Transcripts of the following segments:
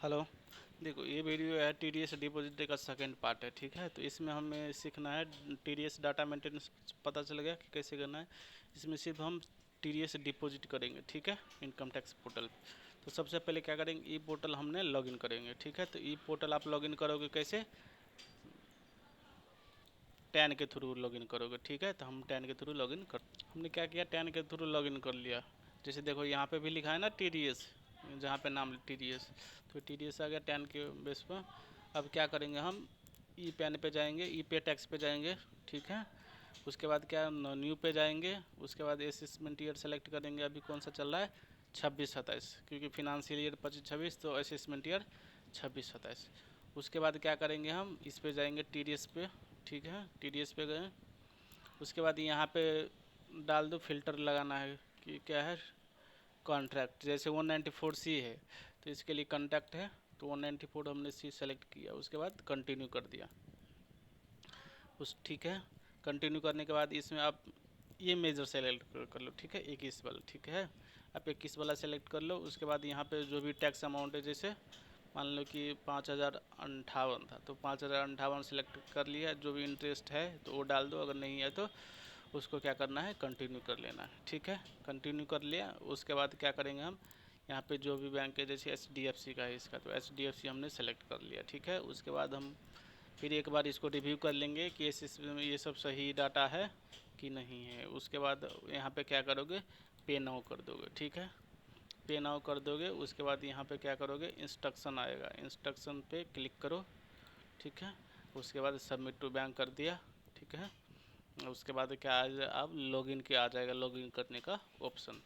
Hello. देखो, ये video है टी डी एस डिपॉजिट का सेकंड पार्ट है, ठीक है। तो इसमें हमें सीखना है T D S data maintenance, पता चल गया कि कैसे करना है। इसमें सिर्फ हम टी डी एस डिपॉजिट करेंगे, ठीक है, इनकम टैक्स पोर्टल पे। तो सबसे पहले क्या करेंगे, ई पोर्टल हमने लॉगिन करेंगे, ठीक है। तो ई पोर्टल आप लॉगिन करोगे कैसे, टैन के थ्रू लॉगिन करोगे, ठीक है। तो हम टैन के थ्रू लॉगिन कर, हमने क्या किया, टैन के थ्रू लॉगिन कर लिया। जैसे देखो यहाँ पे भी लिखा है ना टी डी एस, जहाँ पे नाम टी डी एस, तो टी डी एस आ गया टैन के बेस पर। अब क्या करेंगे, हम ई पैन पे जाएंगे, ई पे टैक्स पे जाएंगे, ठीक है। उसके बाद क्या, न्यू पे जाएंगे। उसके बाद असेसमेंट ईयर सेलेक्ट करेंगे, अभी कौन सा चल रहा है, 26-27, क्योंकि फिनंशियल ईयर 25-26, तो असेसमेंट ईयर 26-27। उसके बाद क्या करेंगे, हम इस पे जाएंगे टी डी एस पे, ठीक है। टी डी एस पे गए। उसके बाद यहाँ पे डाल दो, फिल्टर लगाना है कि क्या है, कॉन्ट्रैक्ट। जैसे 194C है तो इसके लिए कॉन्ट्रैक्ट है, तो 194 हमने सी सेलेक्ट किया। उसके बाद कंटिन्यू कर दिया ठीक है। कंटिन्यू करने के बाद इसमें आप ये मेजर सेलेक्ट कर लो, ठीक है, 21 वाला, ठीक है। आप 21 वाला सेलेक्ट कर लो। उसके बाद यहाँ पे जो भी टैक्स अमाउंट है, जैसे मान लो कि 5058 था, तो 5058 सेलेक्ट कर लिया। जो भी इंटरेस्ट है तो वो डाल दो, अगर नहीं है तो उसको क्या करना है, कंटिन्यू कर लेना है, ठीक है। कंटिन्यू कर लिया। उसके बाद क्या करेंगे, हम यहाँ पे जो भी बैंक है, जैसे HDFC का है इसका, तो HDFC हमने सेलेक्ट कर लिया, ठीक है। उसके बाद हम फिर एक बार इसको रिव्यू कर लेंगे कि ये सब सही डाटा है कि नहीं है। उसके बाद यहाँ पे क्या करोगे, पे नाउ कर दोगे, ठीक है। पे नाउ कर दोगे। उसके बाद यहाँ पे क्या करोगे, इंस्ट्रक्शन आएगा, इंस्ट्रक्शन पे क्लिक करो, ठीक है। उसके बाद सबमिट टू बैंक कर दिया, ठीक है। उसके बाद क्या आ जाए, अब लॉगिन के आ जाएगा, लॉगिन करने का ऑप्शन।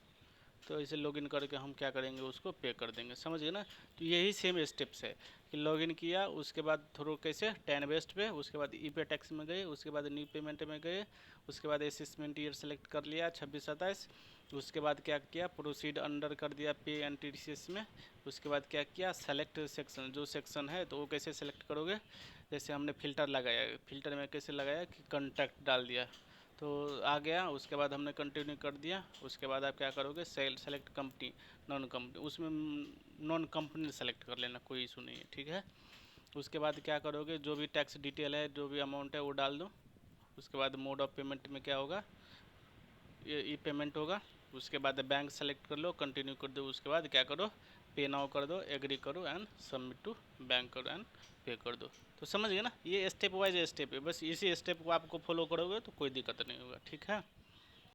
तो इसे लॉगिन करके हम क्या करेंगे, उसको पे कर देंगे, समझ गए ना। तो यही सेम स्टेप्स है कि लॉगिन किया, उसके बाद थ्रू कैसे टैन वेस्ट पे, उसके बाद ई पे टैक्स में गए, उसके बाद न्यू पेमेंट में गए, उसके बाद असेसमेंट ईयर सेलेक्ट कर लिया 26-27। उसके बाद क्या किया, प्रोसीड अंडर कर दिया पे एंड टी सी एस में। उसके बाद क्या किया, सेलेक्ट सेक्शन, जो सेक्शन है तो वो कैसे सेलेक्ट करोगे, जैसे हमने फ़िल्टर लगाया, फ़िल्टर में कैसे लगाया कि कॉन्टैक्ट डाल दिया तो आ गया। उसके बाद हमने कंटिन्यू कर दिया। उसके बाद आप क्या करोगे, सेलेक्ट कंपनी, नॉन कंपनी, उसमें नॉन कंपनी सेलेक्ट कर लेना, कोई इशू नहीं है, ठीक है। उसके बाद क्या करोगे, जो भी टैक्स डिटेल है, जो भी अमाउंट है वो डाल दो। उसके बाद मोड ऑफ पेमेंट में क्या होगा, ये ई पेमेंट होगा। उसके बाद बैंक सेलेक्ट कर लो, कंटिन्यू कर दो। उसके बाद क्या करो, पे नाउ कर दो, एग्री करो एंड सबमिट टू बैंक करो एंड पे कर दो। तो समझ गए ना, ये स्टेप वाइज स्टेप है, बस इसी स्टेप को आपको फॉलो करोगे तो कोई दिक्कत नहीं होगा, ठीक है।